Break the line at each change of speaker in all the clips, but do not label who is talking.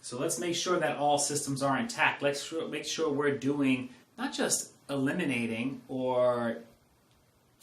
So let's make sure that all systems are intact. Let's make sure we're doing, not just eliminating or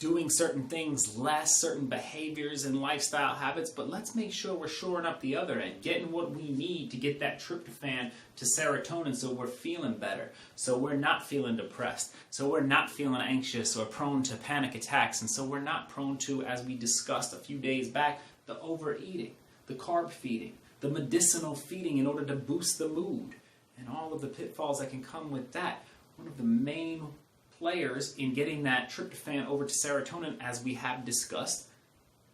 doing certain things less, certain behaviors and lifestyle habits, but let's make sure we're shoring up the other end, getting what we need to get that tryptophan to serotonin so we're feeling better, so we're not feeling depressed, so we're not feeling anxious or prone to panic attacks, and so we're not prone to, as we discussed a few days back, the overeating, the carb feeding, the medicinal feeding in order to boost the mood, and all of the pitfalls that can come with that. One of the main players in getting that tryptophan over to serotonin, as we have discussed,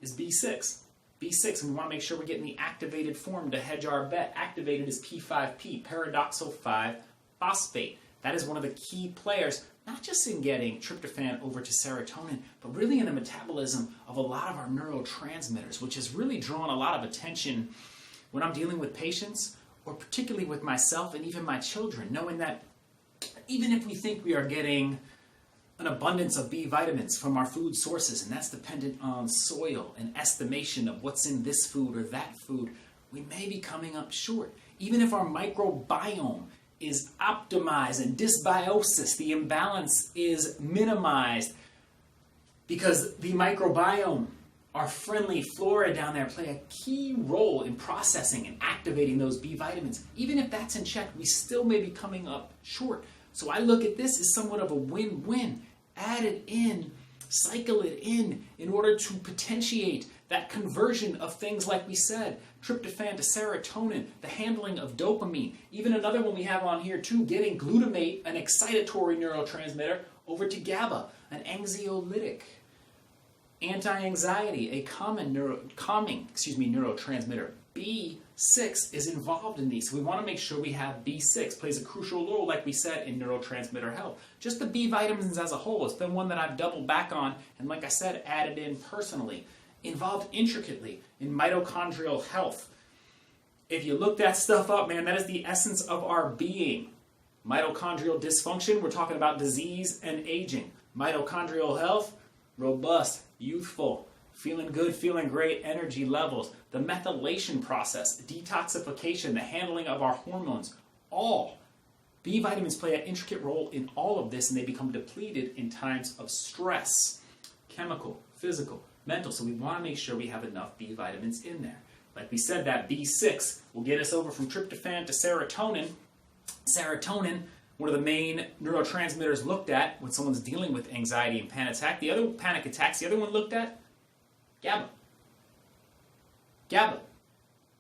is B6. B6, and we want to make sure we're getting the activated form to hedge our bet. Activated is P5P, pyridoxal 5-phosphate. That is one of the key players, not just in getting tryptophan over to serotonin, but really in the metabolism of a lot of our neurotransmitters, which has really drawn a lot of attention when I'm dealing with patients, or particularly with myself and even my children, knowing that even if we think we are getting an abundance of B vitamins from our food sources, and that's dependent on soil and estimation of what's in this food or that food, we may be coming up short. Even if our microbiome is optimized and dysbiosis, the imbalance is minimized, because the microbiome, our friendly flora down there, play a key role in processing and activating those B vitamins. Even if that's in check, we still may be coming up short. So I look at this as somewhat of a win-win. Add it in, cycle it in order to potentiate that conversion of things like we said, tryptophan to serotonin, the handling of dopamine. Even another one we have on here too, getting glutamate, an excitatory neurotransmitter, over to GABA, an anxiolytic, anti-anxiety, a calming neurotransmitter. B6 is involved in these. So we want to make sure we have B6, plays a crucial role, like we said, in neurotransmitter health. Just the B vitamins as a whole, it's been one that I've doubled back on, and like I said, added in personally. Involved intricately in mitochondrial health. If you look that stuff up, man, that is the essence of our being. Mitochondrial dysfunction, we're talking about disease and aging. Mitochondrial health, robust, youthful, feeling good, feeling great, energy levels. The methylation process, detoxification, the handling of our hormones, all. B vitamins play an intricate role in all of this, and they become depleted in times of stress, chemical, physical, mental. So we want to make sure we have enough B vitamins in there. Like we said, that B6 will get us over from tryptophan to serotonin. Serotonin, one of the main neurotransmitters looked at when someone's dealing with anxiety and panic attacks. The other one looked at GABA. GABA.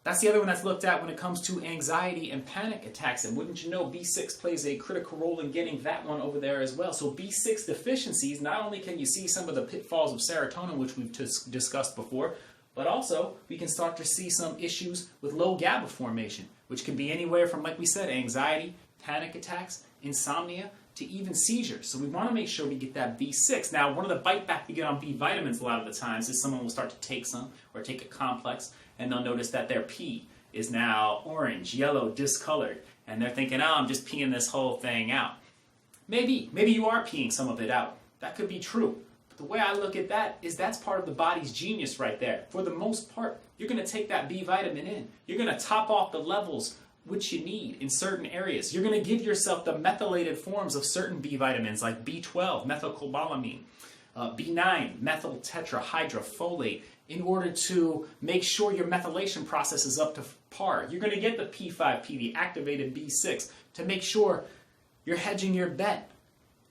That's the other one that's looked at when it comes to anxiety and panic attacks. And wouldn't you know, B6 plays a critical role in getting that one over there as well. So B6 deficiencies, not only can you see some of the pitfalls of serotonin, which we've discussed before, but also we can start to see some issues with low GABA formation, which can be anywhere from, like we said, anxiety, panic attacks, insomnia, to even seizures. So we want to make sure we get that B6. Now, one of the bite back we get on B vitamins a lot of the times is someone will start to take some or take a complex, and they'll notice that their pee is now orange, yellow, discolored, and they're thinking, oh, I'm just peeing this whole thing out. Maybe you are peeing some of it out. That could be true. But the way I look at that is that's part of the body's genius right there. For the most part, you're going to take that B vitamin in. You're going to top off the levels which you need in certain areas. You're going to give yourself the methylated forms of certain B vitamins like B12, methylcobalamin, B9, methyl tetrahydrofolate, in order to make sure your methylation process is up to par. You're going to get the P5P, the activated B6, to make sure you're hedging your bet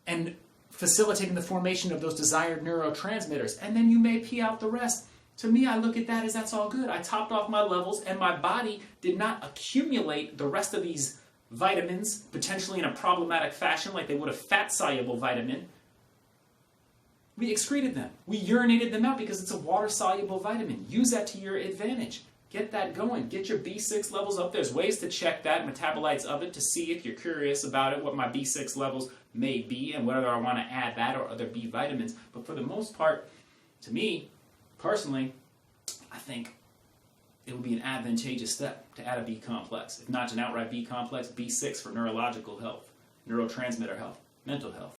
and facilitating the formation of those desired neurotransmitters. And then you may pee out the rest. To me, I look at that as that's all good. I topped off my levels, and my body did not accumulate the rest of these vitamins, potentially in a problematic fashion, like they would a fat-soluble vitamin. We excreted them. We urinated them out because it's a water-soluble vitamin. Use that to your advantage. Get that going. Get your B6 levels up. There's ways to check that, metabolites of it, to see if you're curious about it, what my B6 levels may be, and whether I want to add that or other B vitamins. But for the most part, to me, personally, I think it would be an advantageous step to add a B complex. If not an outright B complex, B6 for neurological health, neurotransmitter health, mental health.